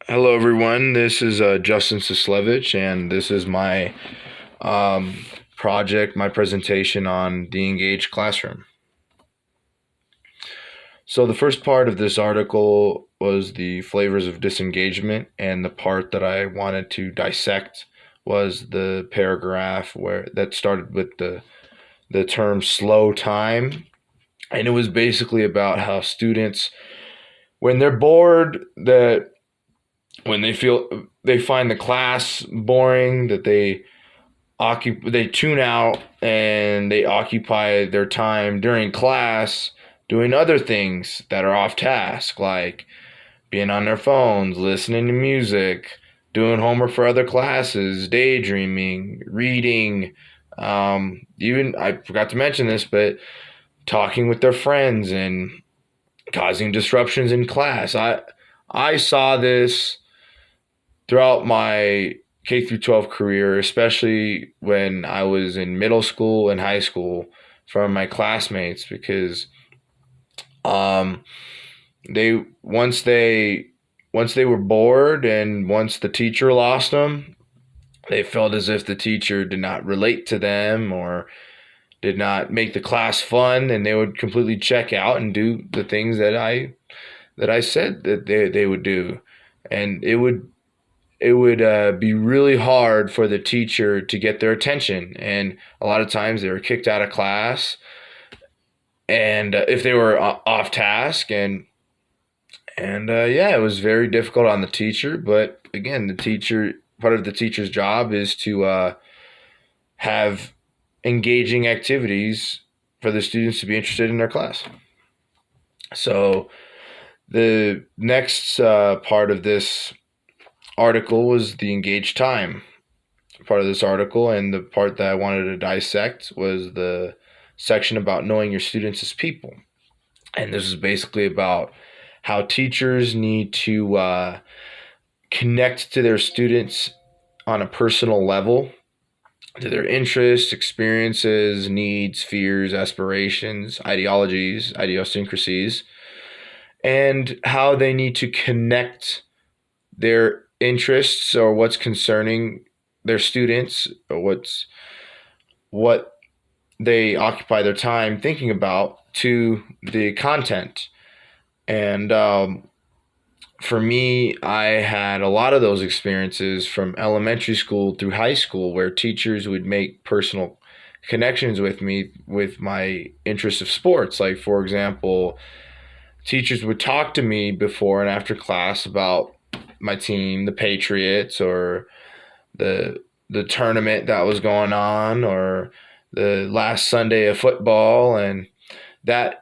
Hello, everyone. This is Justin Sislevich, and this is my um, project, my presentation on the engaged classroom. So, the first part of this article was the flavors of disengagement, and the part that I wanted to dissect was the paragraph where that started with the term slow time, and it was basically about how students, when they're bored, that when they find the class boring, that they tune out and they occupy their time during class doing other things that are off task, like being on their phones, listening to music, doing homework for other classes, daydreaming, reading. Even I forgot to mention this, but talking with their friends and causing disruptions in class. I saw this throughout my K through 12 career, especially when I was in middle school and high school, from my classmates, because um, they once they were bored and once the teacher lost them, they felt as if the teacher did not relate to them or did not make the class fun, and they would completely check out and do the things that I said that they would do, and it would be really hard for the teacher to get their attention. And a lot of times they were kicked out of class, and if they were off task, and yeah, it was very difficult on the teacher. But again, the teacher part of the teacher's job is to have engaging activities for the students to be interested in their class. So the next part of this article was the engaged time part of this article, and the part that I wanted to dissect was the section about knowing your students as people. And this is basically about how teachers need to connect to their students on a personal level, to their interests, experiences, needs, fears, aspirations, ideologies, idiosyncrasies, and how they need to connect their interests or what's concerning their students, or what they occupy their time thinking about, to the content. And for me, I had a lot of those experiences from elementary school through high school, where teachers would make personal connections with me with my interest of sports. Like, for example, teachers would talk to me before and after class about my team, the Patriots, or the tournament that was going on, or the last Sunday of football, that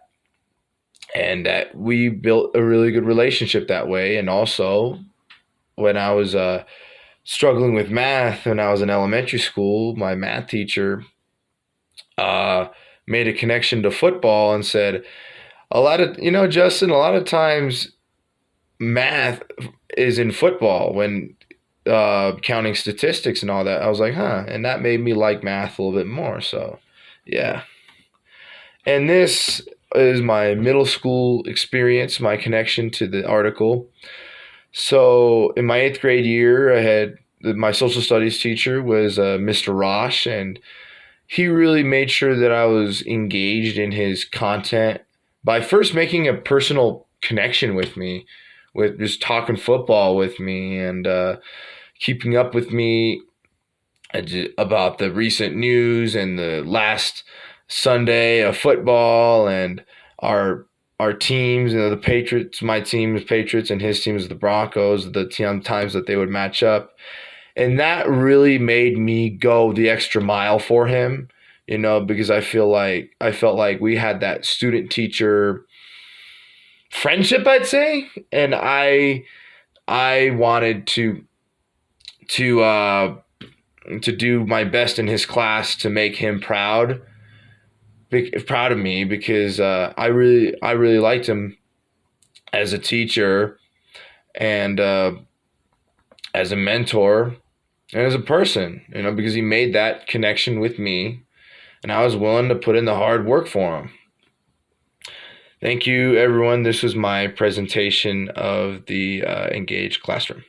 that we built a really good relationship that way. And also, when I was struggling with math when I was in elementary school, my math teacher uh, made a connection to football and said, a lot of, Justin, a lot of times math is in football when counting statistics and all that. I was like, huh. And that made me like math a little bit more. So, yeah. And this is my middle school experience, my connection to the article. So, in my eighth grade year, I had my social studies teacher was Mr. Rosh, and he really made sure that I was engaged in his content by first making a personal connection with me, with just talking football with me, and keeping up with me about the recent news and the last Sunday of football, and our our teams. The Patriots. My team is Patriots, and his team is the Broncos. The times that they would match up, and that really made me go the extra mile for him. Because I felt like we had that student teacher friendship, I'd say, and I wanted to uh, to do my best in his class to make him proud of me, because I really liked him as a teacher, and as a mentor, and as a person. Because he made that connection with me, and I was willing to put in the hard work for him. Thank you, everyone. This was my presentation of the Engage Classroom.